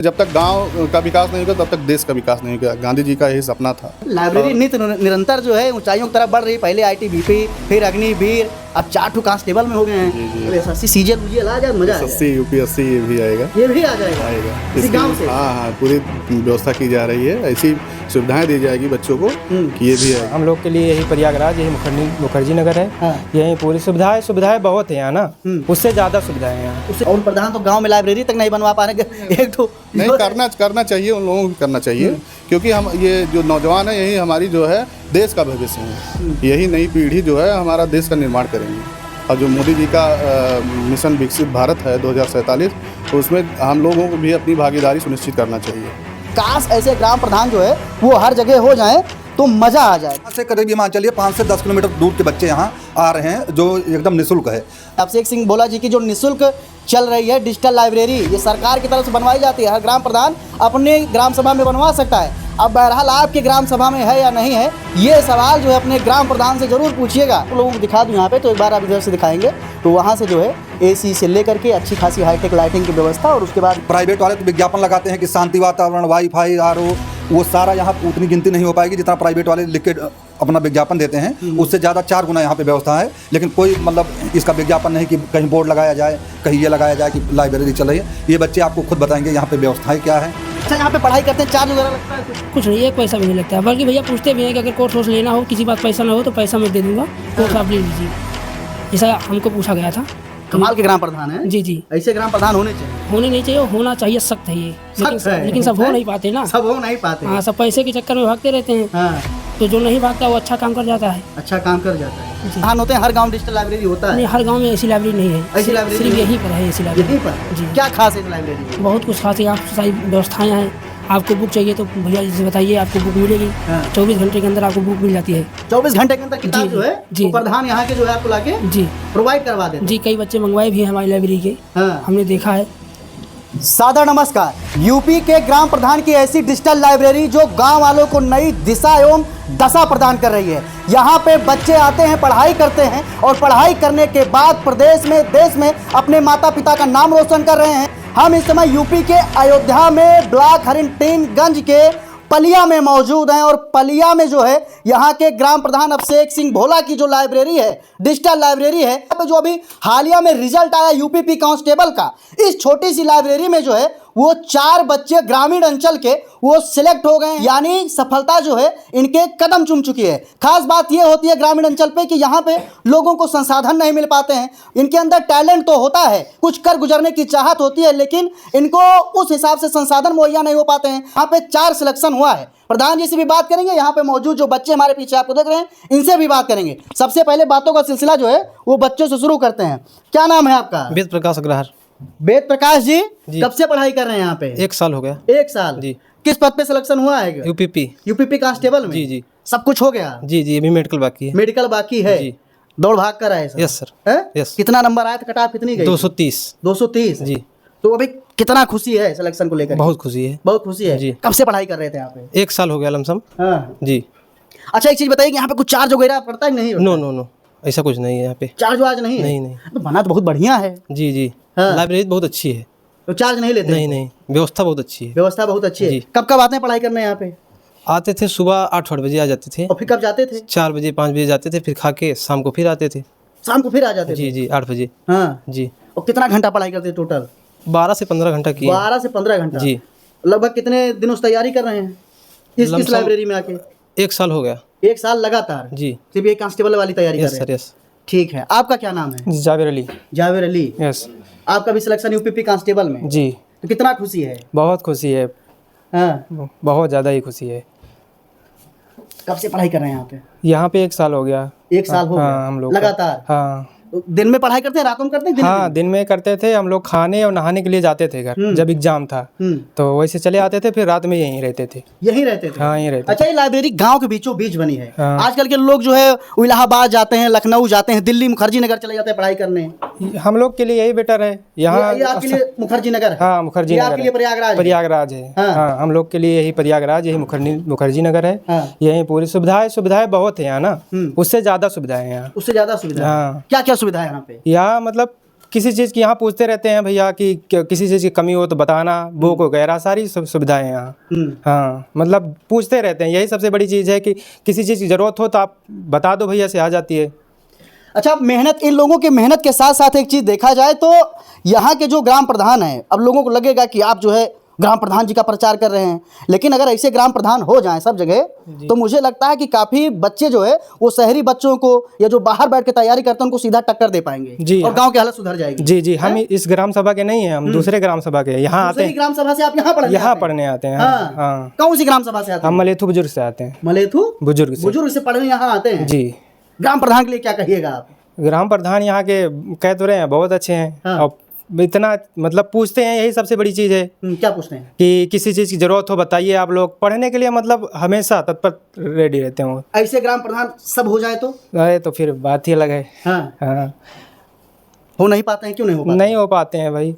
जब तक गांव का विकास नहीं होगा तब तक देश का विकास नहीं होगा। गांधी जी का यही सपना था। लाइब्रेरी नित्य निरंतर जो है ऊंचाइयों की तरफ बढ़ रही है। पहले आईटीबीपी, फिर अग्निवीर, अब 4 कांस्टेबल में हो गए हैं। अब एसएससी सीजीएल आ जाए, मजा आ एसएससी यूपीएससी ये भी आएगा, ये भी आ जाएगा इसी गांव से। हाँ, पूरी व्यवस्था की जा रही है। ऐसी सुविधाएं दी जाएगी बच्चों को कि ये भी है। हम लोग के लिए यही प्रयागराज, यही मुखर्जी नगर है। हाँ। यही पूरी सुविधाएं बहुत है यहाँ ना, उससे ज़्यादा सुविधाएं हैं यहाँ। उससे और प्रधान तो गांव में लाइब्रेरी तक नहीं बनवा पा रहे। एक तो नहीं करना चाहिए, उन लोगों को करना चाहिए, क्योंकि हम ये जो नौजवान है यही हमारी जो है देश का भविष्य है। यही नई पीढ़ी जो है हमारा देश का निर्माण करेंगे। और जो मोदी जी का मिशन विकसित भारत है 2047, तो उसमें हम लोगों को भी अपनी भागीदारी सुनिश्चित करना चाहिए। काश ऐसे ग्राम प्रधान जो है वो हर जगह हो जाए तो मजा आ जाए। यहाँ से करीब मान चलिए 5 से 10 किलोमीटर दूर के बच्चे यहाँ आ रहे हैं, जो एकदम निःशुल्क है। अभिषेक सिंह भोला जी की जो निःशुल्क चल रही है डिजिटल लाइब्रेरी, ये सरकार की तरफ से बनवाई जाती है। हर ग्राम प्रधान अपने ग्राम सभा में बनवा सकता है। अब बहरहाल आपके ग्राम सभा में है या नहीं है, ये सवाल जो है अपने ग्राम प्रधान से जरूर पूछिएगा। लोगों को दिखा दूँ यहाँ पे, तो एक बार आप इधर से दिखाएंगे तो वहाँ से जो है एसी से लेकर के अच्छी खासी हाईटेक लाइटिंग की व्यवस्था, और उसके बाद प्राइवेट वाले तो विज्ञापन लगाते हैं कि शांति वातावरण, वाईफाई, आरओ, वो सारा यहाँ उतनी गिनती नहीं हो पाएगी जितना प्राइवेट वाले लिख के अपना विज्ञापन देते हैं। उससे ज़्यादा 4 गुना यहाँ पे व्यवस्था है, लेकिन कोई मतलब इसका विज्ञापन नहीं कि कहीं बोर्ड लगाया जाए, कहीं ये लगाया जाए कि लाइब्रेरी चल रही है। ये बच्चे आपको खुद बताएंगे यहाँ पे व्यवस्थाएँ क्या है। अच्छा, यहाँ पे पढ़ाई करते हैं, चार्ज वगैरह लगता है? कुछ नहीं, एक पैसा भी नहीं लगता है। बल्कि भैया पूछते भी हैं कि अगर कोर्स वोर्स लेना हो, किसी पास पैसा ना हो तो पैसा मैं दे दूँगा, कोर्स आप ले लीजिए। ऐसा हमको पूछा गया था। कमाल के ग्राम प्रधान है जी। ऐसे ग्राम प्रधान होने चाहिए। होने नहीं चाहिए, होना चाहिए, सख्त है ये। लेकिन सब हो नहीं पाते ना। सब हो नहीं पाते। हाँ, सब पैसे के चक्कर में भागते रहते हैं। हाँ। तो जो नहीं भागता वो अच्छा काम कर जाता है। अच्छा काम कर जाता है। प्रधान होते हैं, हर गांव डिजिटल लाइब्रेरी होता है। नहीं, हर गांव में ऐसी लाइब्रेरी नहीं है। ऐसी लाइब्रेरी सिर्फ यहीं पर है ऐसी लाइब्रेरी। यहीं पर जी। क्या खास है इस लाइब्रेरी में? बहुत कुछ खास है, यहाँ सारी व्यवस्थाएँ हैं। आपको बुक चाहिए तो भैया जी से बताइए, आपको बुक मिलेगी। हाँ। 24 घंटे के अंदर आपको बुक मिल जाती है। 24 घंटे के अंदर किताब जी, जो है जी। वो प्रधान यहाँ के जो है आपको लाके जी प्रोवाइड करवा देते हैं। जी, कई बच्चे मंगवाए भी हैं हमारी लाइब्रेरी के। हाँ। हमने देखा है। सादर नमस्कार। यूपी के ग्राम प्रधान की ऐसी डिजिटल लाइब्रेरी जो गांव वालों को नई दिशा एवं दशा प्रदान कर रही है। यहाँ पे बच्चे आते हैं, पढ़ाई करते हैं, और पढ़ाई करने के बाद प्रदेश में, देश में अपने माता पिता का नाम रोशन कर रहे हैं। हम इस समय यूपी के अयोध्या में ब्लॉक हरिनगंज के पलिया में मौजूद हैं, और पलिया में जो है यहाँ के ग्राम प्रधान अभिषेक सिंह भोला की जो लाइब्रेरी है, डिजिटल लाइब्रेरी है, यहाँ पे जो अभी हालिया में रिजल्ट आया यूपीपी कांस्टेबल का, इस छोटी सी लाइब्रेरी में जो है वो 4 बच्चे ग्रामीण अंचल के वो सिलेक्ट हो गए। यानी सफलता जो है इनके कदम चूम चुकी है। खास बात ये होती है ग्रामीण अंचल पे कि यहाँ पे लोगों को संसाधन नहीं मिल पाते हैं। इनके अंदर टैलेंट तो होता है, कुछ कर गुजरने की चाहत होती है, लेकिन इनको उस हिसाब से संसाधन मुहैया नहीं हो पाते हैं। यहाँ पे 4 सिलेक्शन हुआ है। प्रधान जी से भी बात करेंगे, यहाँ पे मौजूद जो बच्चे हमारे पीछे आपको देख रहे हैं इनसे भी बात करेंगे। सबसे पहले बातों का सिलसिला जो है वो बच्चों से शुरू करते हैं। क्या नाम है आपका? वेद प्रकाश अग्रहार। वेद प्रकाश जी, जी। कब से पढ़ाई कर रहे हैं यहाँ पे? 1 साल हो गया। 1 साल जी। किस पद पे सिलेक्शन हुआ है? यूपीपी कांस्टेबल में। जी। सब कुछ हो गया? जी, अभी मेडिकल बाकी है। मेडिकल बाकी है जी। दौड़ भाग कर आए सर? Yes sir. है? यस। कितना नंबर आया था? कटाफ कितनी गई? 230 जी। तो अभी कितना खुशी है सिलेक्शन को लेकर? बहुत खुशी है। बहुत खुशी है जी। कब से पढ़ाई कर रहे थे यहाँ पे? 1 साल हो गया लमसम। हाँ। जी। अच्छा, एक चीज बताइए कि यहाँ पे कुछ चार्ज वगैरह पड़ता है कि नहीं? नो, ऐसा कुछ नहीं है यहाँ पे। चार्ज वार्ज नहीं है? नहीं। तो बना तो बहुत बढ़िया है। जी। हाँ। लाइब्रेरी बहुत अच्छी है। तो चार्ज नहीं लेते? नहीं, व्यवस्था बहुत अच्छी है। व्यवस्था बहुत अच्छी है। जी। कब आते हैं पढ़ाई करने यहाँ पे? आते थे सुबह 8 बजे आ जाते थे, और फिर कब जाते थे? 4 बजे 5 बजे जाते थे, फिर खा के शाम को फिर आते थे। शाम को फिर आ जाते थे? जी 8 बजे। हाँ जी। और कितना घंटा पढ़ाई करते टोटल? 12 से 15 घंटा की। 12 से 15 घंटा? जी। लगभग कितने दिनों से तैयारी कर रहे हैं इस लाइब्रेरी में आके? 1 साल हो गया। 1 साल लगातार? जी। सिर्फ ये कांस्टेबल वाली तैयारी कर यस रहे हैं? Sir, yes. ठीक है। आपका क्या नाम है? जावेर अली। जावेर अली। यस। आपका भी सिलेक्शन यूपीपी कांस्टेबल में? जी। तो कितना खुशी है? बहुत खुशी है। हाँ। बहुत ज़्यादा ही खुशी है। कब से पढ़ाई कर रहे हैं यहाँ पे? यहाँ पे 1 साल हो गया। 1 साल हो गया? हाँ, हम लोग लगातार? हाँ। तो दिन में पढ़ाई करते हैं, रातों में करते हैं? हाँ, दिन में करते थे। हम लोग खाने और नहाने के लिए जाते थे घर, जब एग्जाम था तो वैसे चले आते थे, फिर रात में यहीं रहते थे। यहीं रहते थे? हाँ, यहीं रहते। अच्छा, ये लाइब्रेरी गांव के बीचों बीच बनी है। हाँ। आजकल के लोग जो है वो इलाहाबाद जाते हैं, लखनऊ जाते हैं, दिल्ली मुखर्जी नगर चले जाते हैं पढ़ाई करने। हम लोग के लिए यही बेटर है यहाँ। ये आपके लिए मुखर्जी नगर है? हाँ, मुखर्जी ये नगर आपके लिए प्रयागराज है। हाँ। हाँ, हम लोग के लिए यही प्रयागराज, यही मुखर्जी नगर है। हाँ। यही पूरी सुविधाएं बहुत है यहाँ ना, उससे ज़्यादा सुविधाएं हैं यहाँ। उससे ज्यादा सुविधा? हाँ। क्या क्या सुविधा है यहाँ पे? यहाँ मतलब किसी चीज़ की यहाँ पूछते रहते हैं भैया कि किसी चीज़ की कमी हो तो बताना, बुक वगैरह सारी सुविधाएं हैं यहाँ। हाँ, मतलब पूछते रहते हैं, यही सबसे बड़ी चीज़ है कि किसी चीज़ की ज़रूरत हो तो आप बता दो भैया, से आ जाती है। अच्छा, मेहनत, इन लोगों की मेहनत के साथ साथ एक चीज़ देखा जाए तो यहाँ के जो ग्राम प्रधान हैं, अब लोगों को लगेगा कि आप जो है ग्राम प्रधान जी का प्रचार कर रहे हैं, लेकिन अगर ऐसे ग्राम प्रधान हो जाएं सब जगह तो मुझे लगता है कि काफ़ी बच्चे जो है वो शहरी बच्चों को या जो बाहर बैठ के तैयारी करते हैं उनको सीधा टक्कर दे पाएंगे जी, और गांव की हालत सुधर जाएगी। जी जी, हम इस ग्राम सभा के नहीं हैं, हम दूसरे ग्राम सभा के यहाँ आते हैं। ग्राम सभा से आप यहाँ पढ़ने आते हैं। हाँ। हाँ, कौन सी ग्राम सभा से आते हैं? हम मलेथु बुजुर्ग से आते हैं। मलेथु बुजुर्ग से पढ़ने यहाँ आते हैं जी। ग्राम प्रधान के लिए क्या कहिएगा आप? ग्राम प्रधान यहाँ के कह तो रहे हैं बहुत अच्छे हैं। हाँ। और इतना मतलब पूछते हैं, यही सबसे बड़ी चीज़ है क्या पूछते हैं? कि किसी चीज़ की ज़रूरत हो बताइए। आप लोग पढ़ने के लिए मतलब हमेशा तत्पर रेडी रहते हैं। ऐसे ग्राम प्रधान सब हो जाए तो? अरे तो फिर बात ही अलग है। हाँ। हाँ, हो नहीं पाते हैं, क्यों नहीं हो पाते? नहीं हो पाते हैं भाई,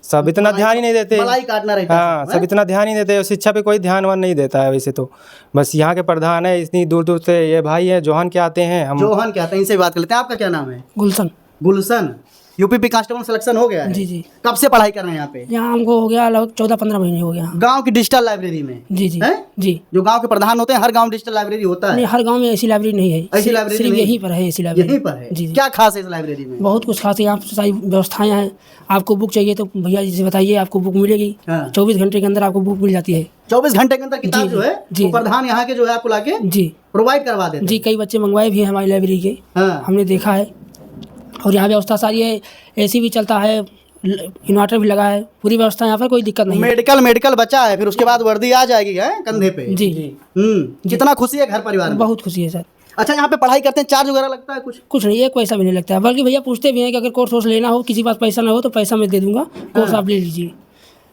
सब इतना ध्यान ही नहीं देते। मलाई काटना रहता है हाँ, सब, सब इतना ध्यान ही नहीं देते। शिक्षा पे कोई ध्यान वान नहीं देता है वैसे तो। बस यहाँ के प्रधान है, इतनी दूर दूर से ये भाई है जोहन के आते हैं। हम जोहन क्या आते हैं, इनसे बात कर लेते हैं। आपका क्या नाम है? गुलशन। गुलशन। यूपीपी कांस्टेबल सिलेक्शन हो गया है? जी जी। कब से पढ़ाई कर रहे हैं यहाँ पे? यहाँ हमको हो गया लगभग 14-15 महीने हो गया। गांव की डिजिटल लाइब्रेरी में? जी जी हैं? जी। जो गांव के प्रधान होते हैं, हर गांव में डिजिटल लाइब्रेरी होता नहीं, है? हर गांव में ऐसी लाइब्रेरी नहीं है। ऐसी लाइब्रेरी सिर्फ नहीं? यहीं पर है ऐसी लाइब्रेरी। यहीं पर है? जी जी। क्या खास है इस लाइब्रेरी में? बहुत कुछ खास है, यहाँ पर सारी व्यवस्थाएं हैं। आपको बुक चाहिए तो भैया जी से बताइए, आपको बुक मिलेगी। हाँ। 24 घंटे के अंदर आपको बुक मिल जाती है। 24 घंटे के अंदर किताब जी, जो है जी, वो प्रधान यहाँ के जो है आपको लाके जी प्रोवाइड करवा देते जी। कई बच्चे मंगवाए भी हैं हमारी लाइब्रेरी के, हाँ। हमने देखा है। और यहाँ व्यवस्था सारी है, एसी भी चलता है, इन्वर्टर भी लगा है, पूरी व्यवस्था यहाँ पर, कोई दिक्कत नहीं है। मेडिकल बचा है, फिर उसके बाद वर्दी आ जाएगी है कंधे पे। जी। कितना खुशी है घर परिवार में? बहुत खुशी है सर। अच्छा, यहाँ पे पढ़ाई करते हैं, चार्ज वगैरह लगता है कुछ? कुछ नहीं, एक पैसा भी नहीं लगता है। बल्कि भैया पूछते भी हैं कि अगर कोर्स वोर्स लेना हो, किसी पास पैसा ना हो तो पैसा मैं दे दूंगा, कोर्स आप ले लीजिए।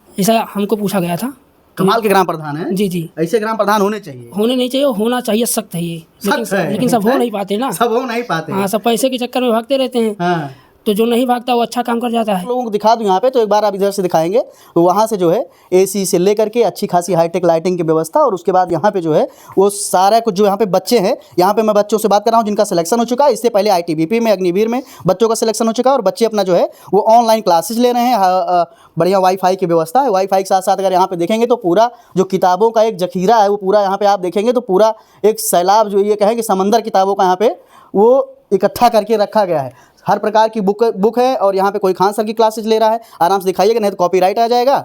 ऐसा हमको पूछा गया था। कमाल के ग्राम प्रधान है। जी जी। ऐसे ग्राम प्रधान होने चाहिए। होने नहीं चाहिए, होना चाहिए, सख्त है ये। सख्त है। लेकिन सब हो नहीं पाते ना। सब हो नहीं पाते। हाँ, सब पैसे के चक्कर में भागते रहते हैं। हाँ। तो जो नहीं भागता वो अच्छा काम कर जाता है। लोगों को दिखा दूं यहाँ पे, तो एक बार आप इधर से दिखाएंगे तो वहाँ से जो है एसी से लेकर के अच्छी खासी हाईटेक लाइटिंग की व्यवस्था, और उसके बाद यहाँ पे जो है वो सारा कुछ जो यहाँ पे बच्चे हैं, यहाँ पे मैं बच्चों से बात कर रहा हूँ जिनका सिलेक्शन हो चुका है। इससे पहले ITBP में अग्निवीर में बच्चों का सिलेक्शन हो चुका है और बच्चे अपना जो है वो ऑनलाइन क्लासेज ले रहे हैं। बढ़िया वाईफाई की व्यवस्था है। वाईफाई के साथ साथ अगर यहाँ पे देखेंगे तो पूरा जो किताबों का एक जखीरा है वो पूरा यहाँ पे आप देखेंगे तो पूरा एक सैलाब, जो ये कहें कि समंदर किताबों का यहाँ पे वो इकट्ठा करके रखा गया है। हर प्रकार की बुक है और यहाँ पे कोई खान सर की क्लासेज ले रहा है। आराम से दिखाइएगा, नहीं तो कॉपीराइट आ जाएगा।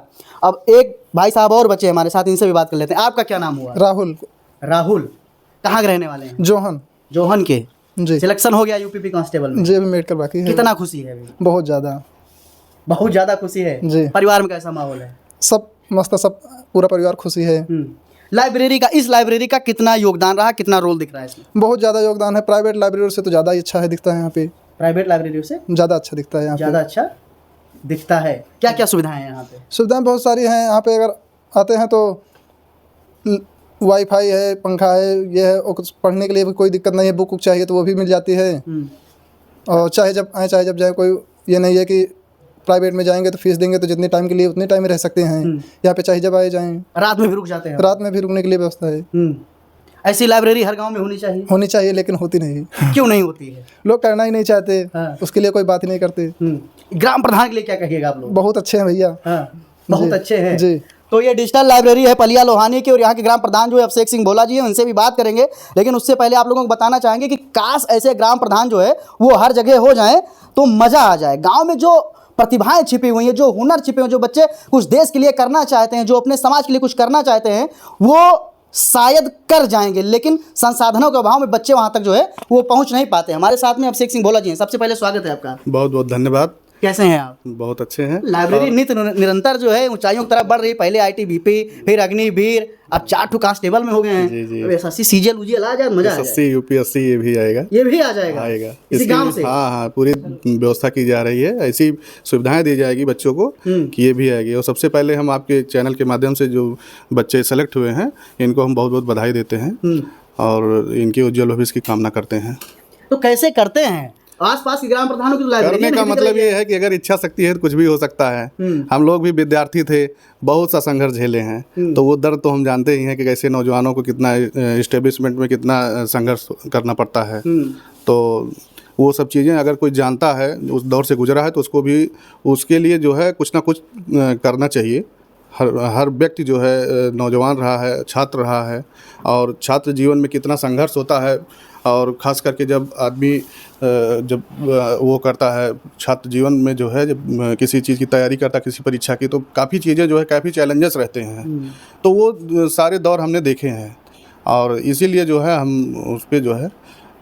अब एक भाई साहब और बच्चे हमारे साथ, इनसे भी बात कर लेते हैं। आपका क्या नाम हुआ? राहुल। राहुल। कहाँ के रहने वाले हैं? जोहन। जोहन के। जी। सिलेक्शन हो गया यूपीपी कांस्टेबल में? जी, अभी मेडिकल बाकी है। कितना खुशी है अभी? बहुत ज़्यादा। बहुत ज़्यादा खुशी है जी। परिवार में कैसा माहौल है? सब मस्त, सब पूरा परिवार खुशी है। लाइब्रेरी का, इस लाइब्रेरी का कितना योगदान रहा, कितना रोल दिख रहा है इसमें? बहुत ज़्यादा योगदान है। प्राइवेट लाइब्रेरी से तो ज़्यादा ही अच्छा है, दिखता है यहाँ पे। प्राइवेट लाइब्रेरी से ज़्यादा अच्छा दिखता है यहाँ ज़्यादा पे। अच्छा दिखता है। क्या क्या सुविधाएं हैं यहाँ पे? सुविधाएं बहुत सारी हैं यहाँ पे। अगर आते हैं तो वाईफाई है, पंखा है, ये है। और कुछ पढ़ने के लिए भी कोई दिक्कत नहीं है। बुक चाहिए तो वो भी मिल जाती है। और चाहे जब आए चाहे जब जाए, कोई ये नहीं है कि प्राइवेट में जाएंगे तो फीस देंगे तो जितने टाइम के लिए उतने टाइम में रह सकते हैं। यहाँ पे चाहे जब आए जाएं। रात में भी रुक जाते हैं? रात में भी रुकने के लिए व्यवस्था है। ऐसी लाइब्रेरी हर गांव में होनी चाहिए। होनी चाहिए, लेकिन होती नहीं। क्यों नहीं होती है? लोग करना ही नहीं चाहते। हाँ। उसके लिए कोई बात ही नहीं करते। ग्राम प्रधान के लिए क्या कहिएगा आप लोग? बहुत अच्छे हैं भैया। हाँ, बहुत जी, अच्छे हैं जी। तो ये डिजिटल लाइब्रेरी है पलिया लोहानी की, और यहाँ के ग्राम प्रधान जो है अभिषेक सिंह भोला जी हैं, उनसे भी बात करेंगे। लेकिन उससे पहले आप लोगों को बताना चाहेंगे कि काश ऐसे ग्राम प्रधान जो है वो हर जगह हो जाएं तो मज़ा आ जाए। गाँव में जो प्रतिभाएं छिपी हुई हैं, जो हुनर छिपे हुए, जो बच्चे कुछ देश के लिए करना चाहते हैं, जो अपने समाज के लिए कुछ करना चाहते हैं, वो शायद कर जाएंगे, लेकिन संसाधनों के अभाव में बच्चे वहां तक जो है वो पहुंच नहीं पाते। हमारे साथ में अभिषेक सिंह भोला जी हैं। सबसे पहले स्वागत है आपका। बहुत बहुत धन्यवाद। कैसे हैं आप? बहुत अच्छे हैं। लाइब्रेरी नित्य निरंतर जो है ऊंचाइयों की तरफ बढ़ रही है। पहले ITBP, फिर अग्निवीर, अब 4 कांस्टेबल में हो गए हैं। जी, जी। अब SSC CGL UGL आ जाए, मजा आ जाए। SSC UPSC ये भी आएगा। ये भी आ जाएगा इसी इसकी- गांव से? हाँ हाँ, पूरी व्यवस्था की जा रही है। ऐसी सुविधाएं दी जाएगी बच्चों को कि ये भी आएगी। और सबसे पहले हम आपके चैनल के माध्यम से जो बच्चे सेलेक्ट हुए हैं इनको हम बहुत बहुत बधाई देते हैं और इनकी उज्जवल भविष्य की कामना करते हैं। तो कैसे करते हैं? आसपास के ग्राम प्रधानों की लाइब्रेरी करने का मतलब ये है कि अगर इच्छा शक्ति है तो कुछ भी हो सकता है। हम लोग भी विद्यार्थी थे, बहुत सा संघर्ष झेले हैं, तो वो दर्द तो हम जानते ही हैं कि कैसे नौजवानों को कितना इस्टेब्लिशमेंट में कितना संघर्ष करना पड़ता है। तो वो सब चीज़ें अगर कोई जानता है, उस दौर से गुजरा है, तो उसको भी उसके लिए जो है कुछ ना कुछ करना चाहिए। हर व्यक्ति जो है नौजवान रहा है, छात्र रहा है, और छात्र जीवन में कितना संघर्ष होता है, और ख़ास करके जब आदमी जब वो करता है छात्र जीवन में जो है, जब किसी चीज़ की तैयारी करता है, किसी परीक्षा की, तो काफ़ी चीज़ें जो है, काफ़ी चैलेंजेस रहते हैं। तो वो सारे दौर हमने देखे हैं, और इसीलिए जो है हम उस पर जो है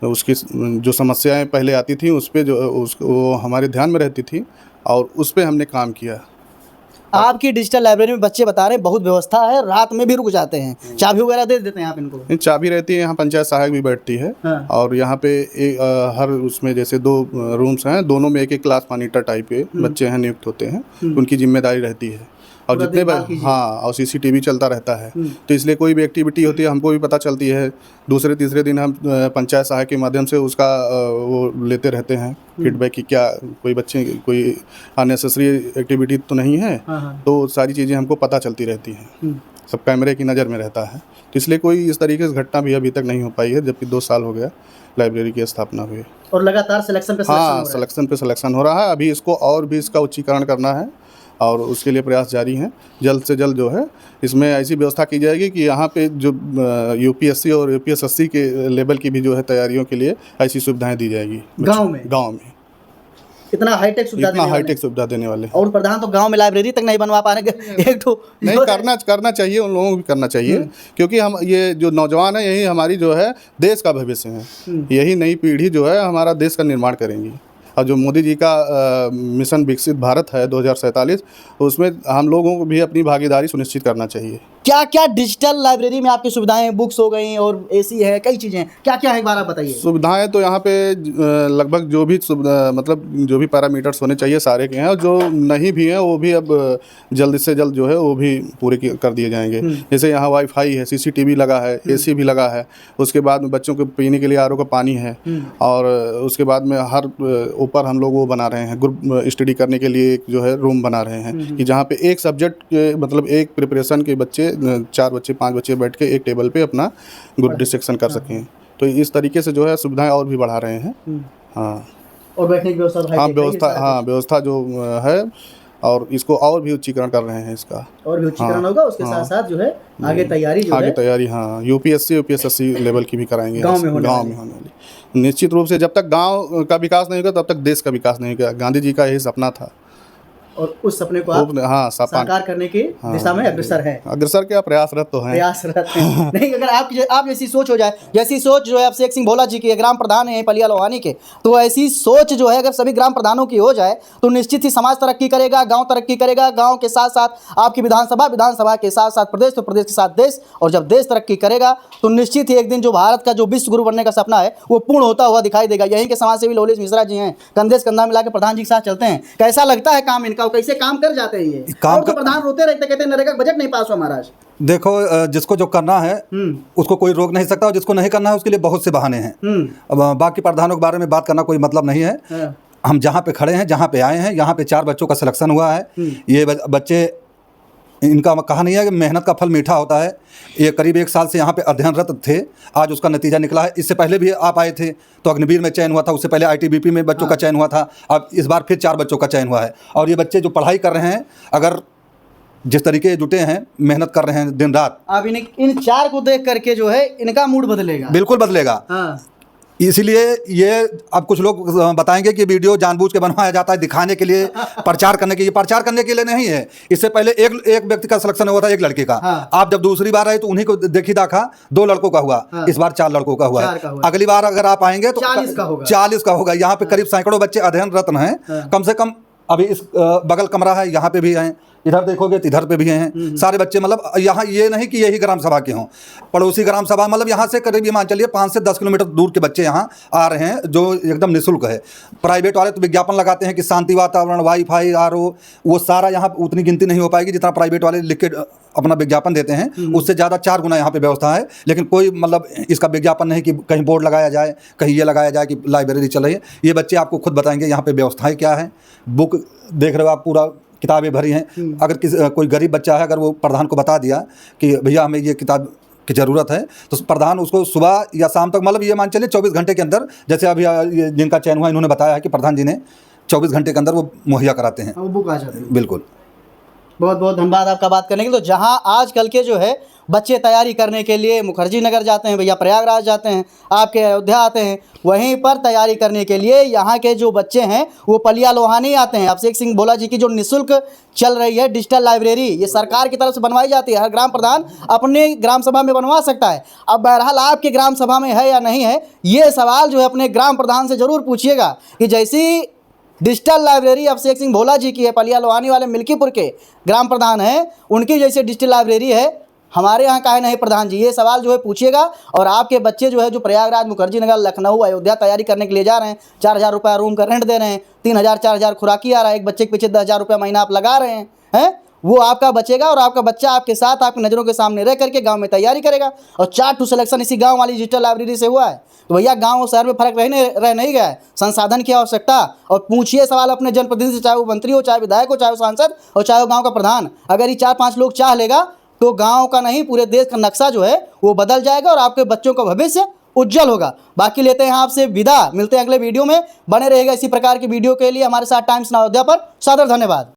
उसकी जो समस्याएं पहले आती थी उस पर जो वो हमारे ध्यान में रहती थी, और उस पर हमने काम किया। आपकी डिजिटल लाइब्रेरी में बच्चे बता रहे हैं बहुत व्यवस्था है, रात में भी रुक जाते हैं, चाबी वगैरह दे देते हैं आप इनको? चाबी रहती है, यहाँ पंचायत सहायक भी बैठती है। हाँ। और यहाँ पे हर उसमें जैसे 2 रूम्स हैं, दोनों में एक क्लास मॉनिटर टाइप के बच्चे हैं, नियुक्त होते हैं, उनकी जिम्मेदारी रहती है। और पूरा जितने देखभाल कीजिए। हाँ, और सीसीटीवी चलता रहता है, तो इसलिए कोई भी एक्टिविटी होती है हमको भी पता चलती है। दूसरे तीसरे दिन हम पंचायत सहायक के माध्यम से उसका वो लेते रहते हैं फीडबैक कि क्या कोई बच्चे कोई अननेसेसरी एक्टिविटी तो नहीं है। तो सारी चीज़ें हमको पता चलती रहती हैं, सब कैमरे की नज़र में रहता है। तो इसलिए कोई इस तरीके से घटना भी अभी तक नहीं हो पाई है, जबकि 2 साल हो गया लाइब्रेरी की स्थापना हुई। और लगातार सिलेक्शन पे हाँ, सिलेक्शन पे सिलेक्शन हो रहा है। अभी इसको और भी इसका उच्चीकरण करना है, और उसके लिए प्रयास जारी हैं। जल्द से जल्द जो है इसमें ऐसी व्यवस्था की जाएगी कि यहाँ पे जो यूपीएससी और यूपीएसएससी के लेवल की भी जो है तैयारियों के लिए ऐसी सुविधाएं दी जाएगी गांव में इतना हाईटेक सुविधा देने वाले। और प्रधान तो गांव में लाइब्रेरी तक नहीं बनवा पा रहे। एक तो नहीं, करना चाहिए, उन लोगों को भी करना चाहिए, क्योंकि हम ये जो नौजवान है, यही हमारी जो है देश का भविष्य है। यही नई पीढ़ी जो है हमारा देश का निर्माण करेंगी। और जो मोदी जी का मिशन विकसित भारत है 2047, उसमें हम लोगों को भी अपनी भागीदारी सुनिश्चित करना चाहिए। क्या क्या डिजिटल लाइब्रेरी में आपकी सुविधाएं, बुक्स हो गई और एसी है, कई चीज़ें क्या क्या है, एक बार आप बताइए। सुविधाएं तो यहाँ पे लगभग जो भी मतलब जो भी पैरामीटर्स होने चाहिए सारे के हैं, और जो नहीं भी हैं वो भी अब जल्द से जल्द जो है वो भी पूरे कर दिए जाएंगे। जैसे यहाँ वाईफाई है, सीसीटीवी लगा है, एसी भी लगा है, उसके बाद में बच्चों को पीने के लिए आरओ का पानी है, और उसके बाद में हर ऊपर हम लोग वो बना रहे हैं, ग्रुप स्टडी करने के लिए एक जो है रूम बना रहे हैं, कि जहाँ पे एक सब्जेक्ट के मतलब एक प्रिपरेशन के बच्चे 4 बच्चे 5 बच्चे बैठ के एक टेबल पे अपना ग्रुप डिस्कशन कर सकें। तो इस तरीके से जो है सुविधाएं और भी बढ़ा रहे हैं। हाँ, और बैठने की व्यवस्था, हाँ, व्यवस्था जो है, और इसको और भी उच्चीकरण कर रहे हैं इसका, और भी उच्चीकरण होगा। उसके साथ साथ जो है आगे तैयारी हाँ, यूपीएससी यूपीएसएससी लेवल की भी कराएंगे गांव में होने वाली। निश्चित रूप से जब तक गांव का विकास नहीं होगा तब तक देश का विकास नहीं होगा। गांधी जी का यही सपना था, और उस सपने को आप साकार करने की दिशा में अग्रसर है। अग्रसर क्या, प्रयासरत तो हैं। प्रयासरत हैं। नहीं, अगर आप जैसी सोच हो जाए, जैसी सोच जो है अब शेख सिंह भोला जी की, ग्राम प्रधान है पलिया लोहानी के, तो ऐसी सोच जो है अगर सभी ग्राम प्रधानों की हो जाए तो निश्चित ही समाज तरक्की करेगा, गांव तरक्की करेगा, गांव के साथ साथ आपकी विधानसभा के साथ साथ प्रदेश, तो प्रदेश के साथ देश, और जब देश तरक्की करेगा तो निश्चित ही एक दिन जो भारत का जो विश्व गुरु बनने का सपना है वो पूर्ण होता हुआ दिखाई देगा। यहीं के समाज सेवी लवलेश मिश्रा जी हैं, कंधे से कंधा मिला के प्रधान जी के साथ चलते हैं। कैसा लगता है काम इनका, कैसे काम कर जाते हैं ये? और तो प्रधान रोते रहते, कहते हैं नरेगा बजट नहीं पास हुआ महाराज। देखो, जिसको जो करना है उसको कोई रोक नहीं सकता, और जिसको नहीं करना है उसके लिए बहुत से बहाने हैं। अब बाकी प्रधानों के बारे में बात करना कोई मतलब नहीं है। हम जहाँ पे खड़े हैं, जहाँ पे आए हैं, यहाँ पे 4 बच्चों का सिलेक्शन हुआ है। ये बच्चे, इनका कहा नहीं है कि मेहनत का फल मीठा होता है। ये करीब 1 साल से यहाँ पे अध्ययनरत थे, आज उसका नतीजा निकला है। इससे पहले भी आप आए थे तो अग्निवीर में चयन हुआ था, उससे पहले आईटीबीपी में बच्चों का चयन हुआ था, अब इस बार फिर 4 बच्चों का चयन हुआ है। और ये बच्चे जो पढ़ाई कर रहे हैं, अगर जिस तरीके जुटे हैं, मेहनत कर रहे हैं दिन रात, अब इन 4 को देख करके जो है इनका मूड बदलेगा, बिल्कुल बदलेगा। इसलिए ये अब कुछ लोग बताएंगे कि वीडियो जानबूझ के बनवाया जाता है दिखाने के लिए, प्रचार करने के लिए। प्रचार करने के लिए नहीं है। इससे पहले एक व्यक्ति का सिलेक्शन हुआ था, एक लड़के का। आप जब दूसरी बार आए तो उन्हीं को देखी दाखा 2 लड़कों का हुआ। इस बार 4 लड़कों का हुआ है। अगली बार अगर आप आएंगे तो 40 का होगा। यहाँ पे करीब सैकड़ों बच्चे अध्ययनरत हैं। कम से कम अभी इस बगल कमरा है, यहाँ पे भी हैं, इधर देखोगे तो इधर पे भी हैं सारे बच्चे। मतलब यहाँ ये नहीं कि यही ग्राम सभा के हों, पड़ोसी ग्राम सभा, मतलब यहाँ से करीब मान चलिए 5 से 10 किलोमीटर दूर के बच्चे यहाँ आ रहे हैं, जो एकदम निःशुल्क है। प्राइवेट वाले तो विज्ञापन लगाते हैं कि शांति वातावरण, वाईफाई, आरओ, वो सारा यहाँ उतनी गिनती नहीं हो पाएगी जितना प्राइवेट वाले लिख के अपना विज्ञापन देते हैं। उससे ज़्यादा 4 गुना यहाँ पे व्यवस्था है। लेकिन कोई मतलब इसका विज्ञापन नहीं कि कहीं बोर्ड लगाया जाए, कहीं ये लगाया जाए कि लाइब्रेरी चल रही है। ये बच्चे आपको खुद बताएंगे यहाँ पे व्यवस्थाएं क्या है। बुक देख रहे हो आप, पूरा किताबें भरी हैं। अगर कोई गरीब बच्चा है, अगर वो प्रधान को बता दिया कि भैया हमें ये की ज़रूरत है, तो प्रधान उसको सुबह या शाम तक, मतलब ये मान चलिए 24 घंटे के अंदर, जैसे अभी ये जिनका चयन हुआ इन्होंने बताया है कि प्रधान जी ने 24 घंटे के अंदर वो मुहैया कराते हैं। वो बुक आ जाती है। बिल्कुल। बहुत बहुत धन्यवाद आपका बात करने के लिए। तो जहां आजकल के जो है बच्चे तैयारी करने के लिए मुखर्जी नगर जाते हैं, भैया प्रयागराज जाते हैं, आपके अयोध्या आते हैं, वहीं पर तैयारी करने के लिए यहाँ के जो बच्चे हैं वो पलिया लोहानी आते हैं। अभिषेक सिंह भोला जी की जो निःशुल्क चल रही है डिजिटल लाइब्रेरी, ये सरकार की तरफ से बनवाई जाती है। हर ग्राम प्रधान अपने ग्राम सभा में बनवा सकता है। अब बहरहाल आपके ग्राम सभा में है या नहीं है, ये सवाल जो है अपने ग्राम प्रधान से ज़रूर पूछिएगा कि जैसी डिजिटल लाइब्रेरी अभिषेक सिंह भोला जी की है, पलिया लोहानी वाले मिल्कीपुर के ग्राम प्रधान हैं, उनकी जैसे डिजिटल लाइब्रेरी है, हमारे यहाँ काहे नहीं प्रधान जी? ये सवाल जो है पूछिएगा। और आपके बच्चे जो है जो प्रयागराज, मुखर्जी नगर, लखनऊ, अयोध्या तैयारी करने के लिए जा रहे हैं, 4,000 रुपया रूम का रेंट दे रहे हैं, 3,000 4,000 खुराकी आ रहा है, एक बच्चे के पीछे 10,000 रुपया महीना आप लगा रहे हैं, वो आपका बचेगा और आपका बच्चा आपके साथ, आपकी नज़रों के सामने रह करके गांव में तैयारी करेगा। और 4 सिलेक्शन इसी गांव वाली डिजिटल लाइब्रेरी से हुआ है। तो भैया गांव और शहर में फर्क रह नहीं गया है। संसाधन की आवश्यकता, और पूछिए सवाल अपने जनप्रतिनिधि से, चाहे वो मंत्री हो, चाहे विधायक हो, चाहे वो सांसद और चाहे वो गाँव का प्रधान। अगर ये 4-5 लोग चाह लेगा तो गाँव का नहीं पूरे देश का नक्शा जो है वो बदल जाएगा और आपके बच्चों का भविष्य उज्जवल होगा। बाकी लेते हैं आपसे विदा, मिलते हैं अगले वीडियो में। बने रहेगा इसी प्रकार की वीडियो के लिए हमारे साथ टाइम्स नाउ अयोध्या पर। सादर धन्यवाद।